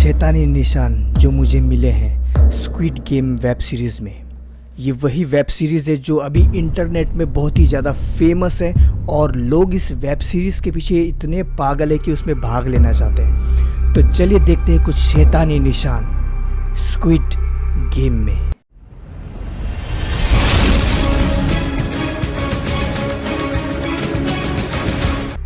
शैतानी निशान जो मुझे मिले हैं स्क्विड गेम वेब सीरीज़ में, ये वही वेब सीरीज़ है जो अभी इंटरनेट में बहुत ही ज़्यादा फेमस है और लोग इस वेब सीरीज़ के पीछे इतने पागल है कि उसमें भाग लेना चाहते हैं। तो चलिए देखते हैं कुछ शैतानी निशान स्क्विड गेम में।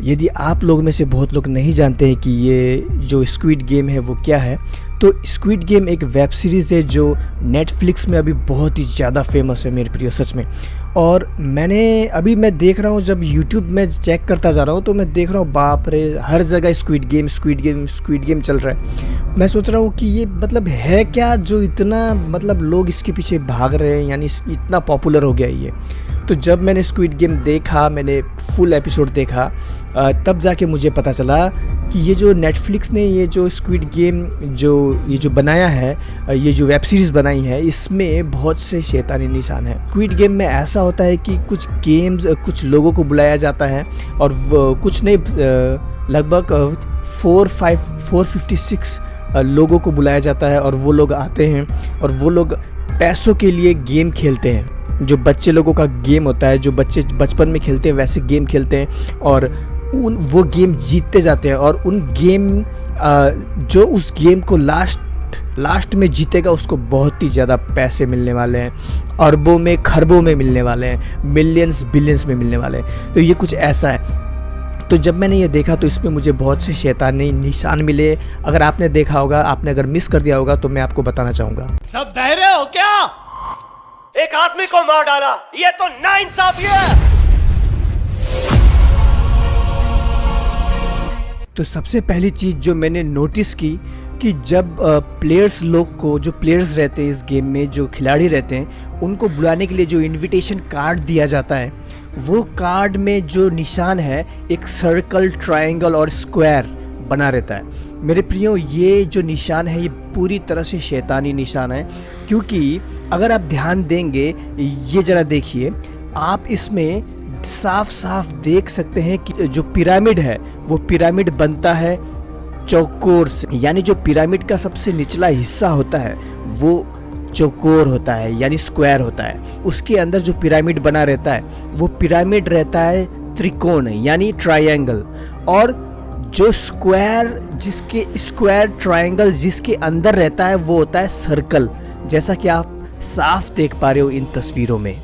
यदि आप लोग में से बहुत लोग नहीं जानते हैं कि ये जो स्क्विड गेम है वो क्या है, तो स्क्विड गेम एक वेब सीरीज़ है जो नेटफ्लिक्स में अभी बहुत ही ज़्यादा फेमस है मेरे प्रिय, सच में। और मैं देख रहा हूँ, जब यूट्यूब में चेक करता जा रहा हूँ तो मैं देख रहा हूँ बाप रे, हर जगह स्क्विड गेम चल रहा है। मैं सोच रहा हूँ कि ये मतलब है क्या जो इतना मतलब लोग इसके पीछे भाग रहे हैं, यानी इतना पॉपुलर हो गया ये। तो जब मैंने स्क्विड गेम देखा, मैंने फुल एपिसोड देखा, तब जाके मुझे पता चला कि ये जो नेटफ्लिक्स ने ये जो स्क्विड गेम जो बनाया है, ये जो वेब सीरीज़ बनाई है, इसमें बहुत से शैतानी निशान हैं। स्क्विड गेम में ऐसा होता है कि कुछ लोगों को बुलाया जाता है और कुछ नहीं, लगभग 456 लोगों को बुलाया जाता है और वो लोग आते हैं और वो लोग पैसों के लिए गेम खेलते हैं। जो बच्चे लोगों का गेम होता है, जो बच्चे बचपन में खेलते हैं वैसे गेम खेलते हैं और वो गेम जीतते जाते हैं और जो उस गेम को लास्ट में जीतेगा उसको बहुत ही ज़्यादा पैसे मिलने वाले हैं, अरबों में खरबों में मिलने वाले हैं, मिलियंस बिलियंस में मिलने वाले हैं। तो ये कुछ ऐसा है। तो जब मैंने ये देखा तो इसमें मुझे बहुत से शैतानी निशान मिले। अगर आपने देखा होगा, आपने अगर मिस कर दिया होगा तो मैं आपको बताना चाहूँगा। सब बहरे हो क्या? एक आदमी को मार डाला, ये तो नाइंसाफी है। तो सबसे पहली चीज़ जो मैंने नोटिस की कि जब जो प्लेयर्स रहते हैं इस गेम में, जो खिलाड़ी रहते हैं, उनको बुलाने के लिए जो इनविटेशन कार्ड दिया जाता है, वो कार्ड में जो निशान है एक सर्कल, ट्रायंगल और स्क्वायर बना रहता है। मेरे प्रियो, ये जो निशान है ये पूरी तरह से शैतानी निशान है, क्योंकि अगर आप ध्यान देंगे, ये ज़रा देखिए, आप इसमें साफ साफ देख सकते हैं कि जो पिरामिड है वो पिरामिड बनता है चौकोर से, यानी जो पिरामिड का सबसे निचला हिस्सा होता है वो चौकोर होता है, यानी स्क्वायर होता है। उसके अंदर जो पिरामिड बना रहता है वो पिरामिड रहता है त्रिकोण, यानी ट्रायंगल। और जो स्क्वायर ट्रायंगल जिसके अंदर रहता है वो होता है सर्कल, जैसा कि आप साफ देख पा रहे हो इन तस्वीरों में।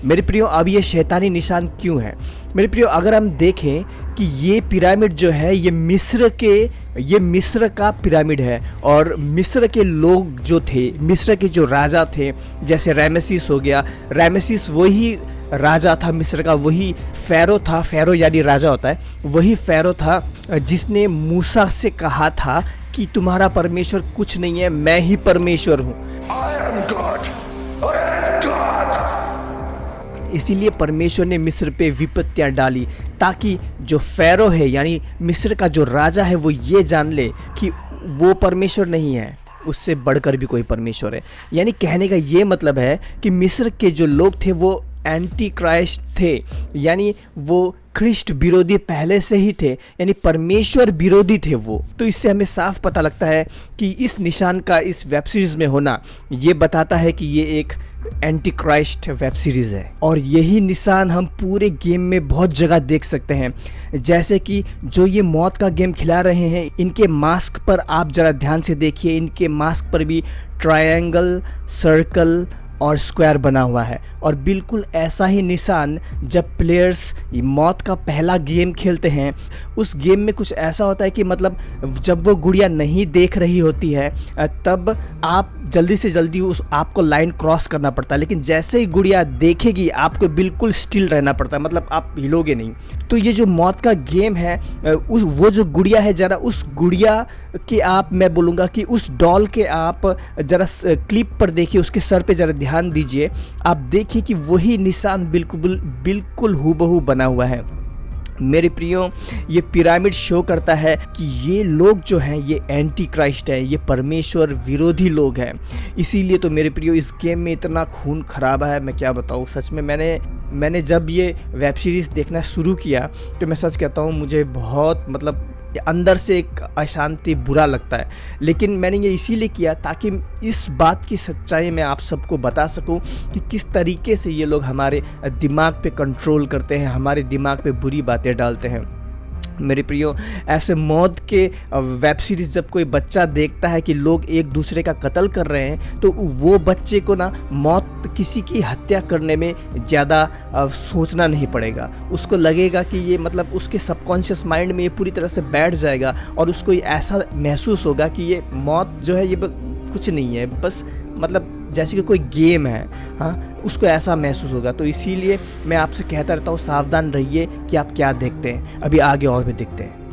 मेरे प्रियो, अब ये शैतानी निशान क्यों है? मेरे प्रियो, अगर हम देखें कि ये पिरामिड जो है ये मिस्र का पिरामिड है और मिस्र के लोग जो थे, मिस्र के जो राजा थे, जैसे रामेसिस हो गया, रामेसिस वही राजा था मिस्र का, वही फ़ैरो था, फ़ैरो यानी राजा होता है, वही फ़ैरो था जिसने मूसा से कहा था कि तुम्हारा परमेश्वर कुछ नहीं है, मैं ही परमेश्वर हूँ। इसीलिए परमेश्वर ने मिस्र पे विपत्तियाँ डाली ताकि जो फ़ैरो है, यानी मिस्र का जो राजा है, वो ये जान ले कि वो परमेश्वर नहीं है, उससे बढ़कर भी कोई परमेश्वर है। यानी कहने का ये मतलब है कि मिस्र के जो लोग थे वो एंटी क्राइस्ट थे, यानी वो ख्रिस्ट विरोधी पहले से ही थे, यानी परमेश्वर विरोधी थे वो। तो इससे हमें साफ पता लगता है कि इस निशान का इस वेब सीरीज़ में होना ये बताता है कि ये एक एंटी क्राइस्ट वेब सीरीज़ है। और यही निशान हम पूरे गेम में बहुत जगह देख सकते हैं। जैसे कि जो ये मौत का गेम खिला रहे हैं, इनके मास्क पर आप ज़रा ध्यान से देखिए, इनके मास्क पर भी ट्रायंगल, सर्कल और स्क्वायर बना हुआ है। और बिल्कुल ऐसा ही निशान जब प्लेयर्स मौत का पहला गेम खेलते हैं, उस गेम में कुछ ऐसा होता है कि मतलब जब वो गुड़िया नहीं देख रही होती है तब आप जल्दी से जल्दी आपको लाइन क्रॉस करना पड़ता है, लेकिन जैसे ही गुड़िया देखेगी आपको बिल्कुल स्टिल रहना पड़ता है, मतलब आप हिलोगे नहीं। तो ये जो मौत का गेम है, वो जो गुड़िया है, ज़रा उस गुड़िया के आप, मैं बोलूँगा कि उस डॉल के आप ज़रा क्लिप पर देखिए, उसके सर पे ज़रा ध्यान दीजिए, आप देखिए कि वही निशान बिल्कुल हूबहू बना हुआ है। मेरे प्रियो, ये पिरामिड शो करता है कि ये लोग जो हैं ये एंटी क्राइस्ट है, ये परमेश्वर विरोधी लोग हैं। इसीलिए तो मेरे प्रियो इस गेम में इतना खून खराबा है, मैं क्या बताऊँ। सच में मैंने जब ये वेब सीरीज़ देखना शुरू किया तो मैं सच कहता हूँ, मुझे बहुत मतलब अंदर से एक अशांति, बुरा लगता है। लेकिन मैंने ये इसीलिए किया ताकि इस बात की सच्चाई मैं आप सबको बता सकूं कि किस तरीके से ये लोग हमारे दिमाग पे कंट्रोल करते हैं, हमारे दिमाग पे बुरी बातें डालते हैं। मेरे प्रियो, ऐसे मौत के वेब सीरीज़ जब कोई बच्चा देखता है कि लोग एक दूसरे का कत्ल कर रहे हैं, तो वो बच्चे को ना मौत, किसी की हत्या करने में ज़्यादा सोचना नहीं पड़ेगा। उसको लगेगा कि ये मतलब उसके सबकॉन्शियस माइंड में ये पूरी तरह से बैठ जाएगा और उसको ये ऐसा महसूस होगा कि ये मौत जो है ये कुछ नहीं है, बस मतलब जैसे कि कोई गेम है। हाँ, उसको ऐसा महसूस होगा। तो इसीलिए मैं आपसे कहता रहता हूँ, सावधान रहिए कि आप क्या देखते हैं। अभी आगे और भी देखते हैं।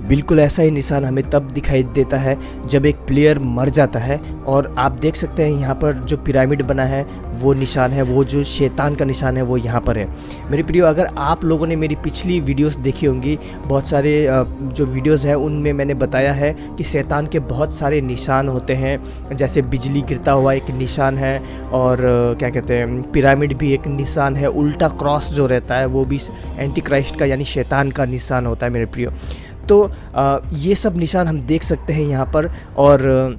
बिल्कुल ऐसा ही निशान हमें तब दिखाई देता है जब एक प्लेयर मर जाता है, और आप देख सकते हैं यहाँ पर जो पिरामिड बना है वो निशान है, वो जो शैतान का निशान है वो यहाँ पर है। मेरे प्रियो, अगर आप लोगों ने मेरी पिछली वीडियोस देखी होंगी, बहुत सारे जो वीडियोस हैं उनमें मैंने बताया है कि शैतान के बहुत सारे निशान होते हैं। जैसे बिजली गिरता हुआ एक निशान है, और क्या कहते हैं, पिरामिड भी एक निशान है। उल्टा क्रॉस जो रहता है वो भी एंटी क्राइस्ट का यानी शैतान का निशान होता है मेरे प्रियो। तो ये सब निशान हम देख सकते हैं यहाँ पर। और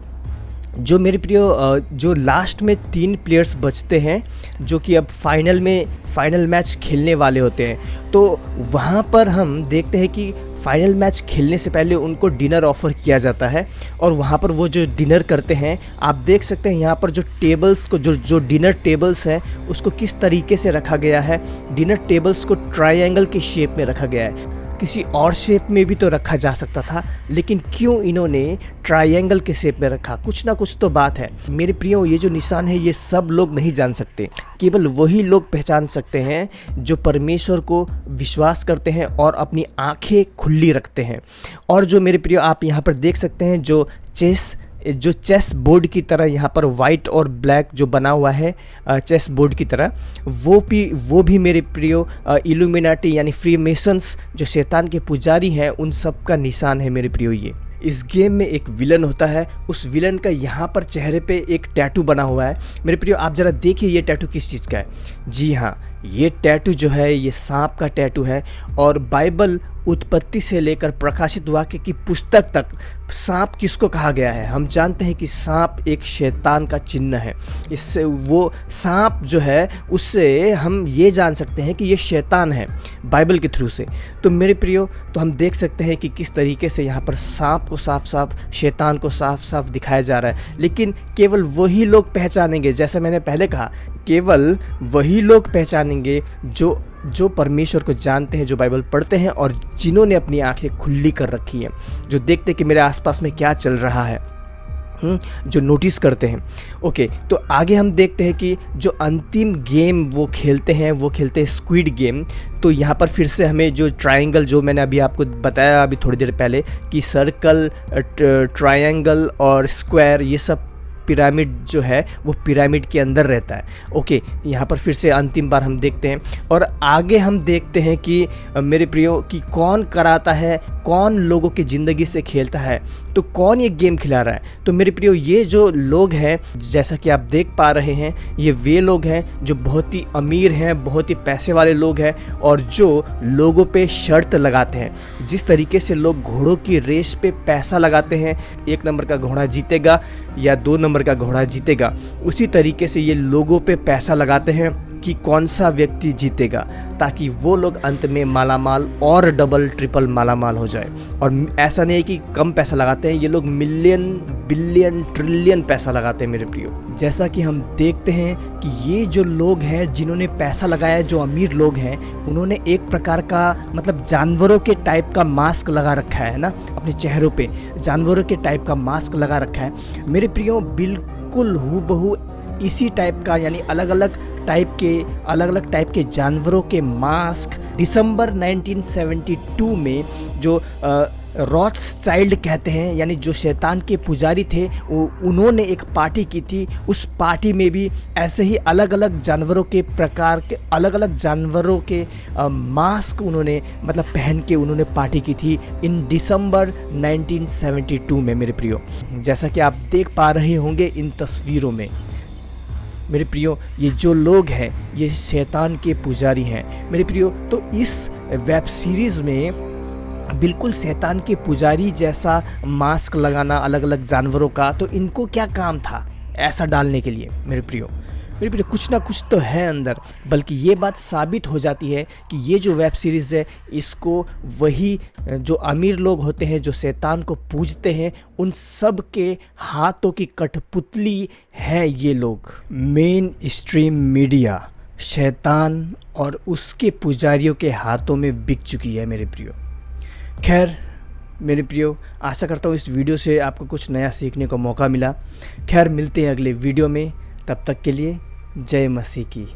जो मेरे प्रियो, जो लास्ट में 3 प्लेयर्स बचते हैं जो कि अब फाइनल मैच खेलने वाले होते हैं, तो वहाँ पर हम देखते हैं कि फाइनल मैच खेलने से पहले उनको डिनर ऑफ़र किया जाता है। और वहाँ पर वो जो डिनर करते हैं, आप देख सकते हैं यहाँ पर जो टेबल्स को, जो डिनर टेबल्स हैं उसको किस तरीके से रखा गया है। डिनर टेबल्स को ट्रायंगल के शेप में रखा गया है। किसी और शेप में भी तो रखा जा सकता था, लेकिन क्यों इन्होंने ट्रायंगल के शेप में रखा? कुछ ना कुछ तो बात है। मेरे प्रियो, ये जो निशान है ये सब लोग नहीं जान सकते, केवल वही लोग पहचान सकते हैं जो परमेश्वर को विश्वास करते हैं और अपनी आंखें खुली रखते हैं। और जो मेरे प्रियो, आप यहाँ पर देख सकते हैं जो चेस बोर्ड की तरह यहाँ पर वाइट और ब्लैक जो बना हुआ है चेस बोर्ड की तरह, वो भी मेरे प्रियो इल्यूमिनाटी यानी फ्रीमेसन्स जो शैतान के पुजारी हैं उन सब का निशान है मेरे प्रियो। ये इस गेम में एक विलन होता है, उस विलन का यहाँ पर चेहरे पे एक टैटू बना हुआ है। मेरे प्रियो, आप ज़रा देखिए ये टैटू किस चीज़ का है। जी हाँ, ये टैटू जो है ये सांप का टैटू है। और बाइबल उत्पत्ति से लेकर प्रकाशित वाक्य की पुस्तक तक सांप किसको कहा गया है? हम जानते हैं कि सांप एक शैतान का चिन्ह है। इससे वो सांप जो है उससे हम ये जान सकते हैं कि ये शैतान है बाइबल के थ्रू से। तो मेरे प्रियो, तो हम देख सकते हैं कि किस तरीके से यहाँ पर सांप को साफ साफ, शैतान को साफ साफ दिखाया जा रहा है। लेकिन केवल वही लोग पहचानेंगे, जैसा मैंने पहले कहा, केवल वही लोग पहचानेंगे जो परमेश्वर को जानते हैं, जो बाइबल पढ़ते हैं और जिन्होंने अपनी आंखें खुली कर रखी हैं, जो देखते कि मेरे आसपास में क्या चल रहा है, जो नोटिस करते हैं। ओके, तो आगे हम देखते हैं कि जो अंतिम गेम वो खेलते हैं स्क्विड गेम। तो यहाँ पर फिर से हमें जो ट्रायंगल, जो मैंने अभी आपको बताया अभी थोड़ी देर पहले कि सर्कल, ट्रायंगल और स्क्वायर, ये सब पिरामिड जो है वो पिरामिड के अंदर रहता है। ओके, यहाँ पर फिर से अंतिम बार हम देखते हैं। और आगे हम देखते हैं कि मेरे प्रियो, कि कौन कराता है, कौन लोगों की ज़िंदगी से खेलता है, तो कौन ये गेम खिला रहा है। तो मेरे प्रियो, ये जो लोग हैं, जैसा कि आप देख पा रहे हैं, ये वे लोग हैं जो बहुत ही अमीर हैं, बहुत ही पैसे वाले लोग हैं, और जो लोगों पे शर्त लगाते हैं। जिस तरीके से लोग घोड़ों की रेस पे पैसा लगाते हैं, 1 नंबर का घोड़ा जीतेगा या 2 नंबर का घोड़ा जीतेगा, उसी तरीके से ये लोगों पे पैसा लगाते हैं कि कौन सा व्यक्ति जीतेगा, ताकि वो लोग अंत में मालामाल और डबल ट्रिपल मालामाल हो जाए। और ऐसा नहीं है कि कम पैसा लगाते हैं, ये लोग मिलियन, बिलियन, ट्रिलियन पैसा लगाते हैं मेरे प्रियो। जैसा कि हम देखते हैं कि ये जो लोग हैं जिन्होंने पैसा लगाया, जो अमीर लोग हैं, उन्होंने एक प्रकार का मतलब जानवरों के टाइप का मास्क लगा रखा है ना, अपने चेहरों पे जानवरों के टाइप का मास्क लगा रखा है मेरे प्रियो। बिल्कुल हूबहू इसी टाइप का, यानी अलग अलग टाइप के जानवरों के मास्क दिसंबर 1972 में जो रॉथस्चाइल्ड कहते हैं, यानी जो शैतान के पुजारी थे, उन्होंने एक पार्टी की थी। उस पार्टी में भी ऐसे ही अलग अलग जानवरों के प्रकार के, अलग अलग जानवरों के मास्क उन्होंने मतलब पहन के उन्होंने पार्टी की थी इन दिसंबर 1972 में मेरे प्रियो। जैसा कि आप देख पा रहे होंगे इन तस्वीरों में मेरे प्रियो, ये जो लोग हैं ये शैतान के पुजारी हैं मेरे प्रियो। तो इस वेब सीरीज़ में बिल्कुल शैतान के पुजारी जैसा मास्क लगाना अलग अलग जानवरों का, तो इनको क्या काम था ऐसा डालने के लिए? मेरे प्रियो कुछ ना कुछ तो है अंदर। बल्कि ये बात साबित हो जाती है कि ये जो वेब सीरीज़ है इसको वही जो अमीर लोग होते हैं जो शैतान को पूजते हैं उन सब के हाथों की कठपुतली है ये लोग। मेन स्ट्रीम मीडिया शैतान और उसके पुजारियों के हाथों में बिक चुकी है मेरे प्रियो। खैर मेरे प्रियो, आशा करता हूँ इस वीडियो से आपको कुछ नया सीखने का मौका मिला। खैर मिलते हैं अगले वीडियो में, तब तक के लिए जय मसीह की।